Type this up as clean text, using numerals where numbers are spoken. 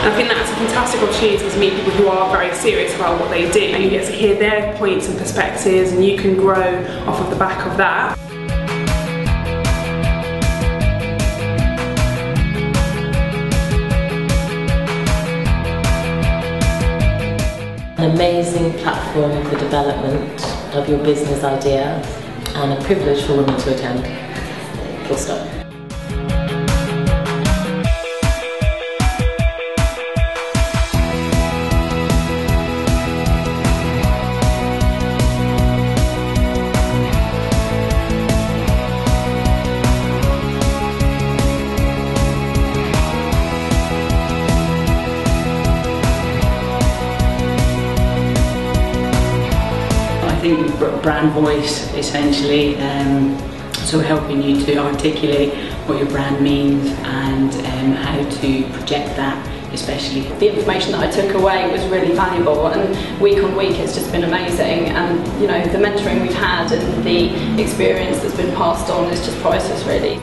And I think that's a fantastic opportunity to meet people who are very serious about what they do, and you get to hear their points and perspectives, and you can grow off of the back of that. An amazing platform for development of your business idea, and a privilege for women to attend. Full stop. I think brand voice, essentially, so helping you to articulate what your brand means and how to project that, especially. The information that I took away was really valuable, and week on week it's just been amazing, and you know, the mentoring we've had and the experience that's been passed on is just priceless, really.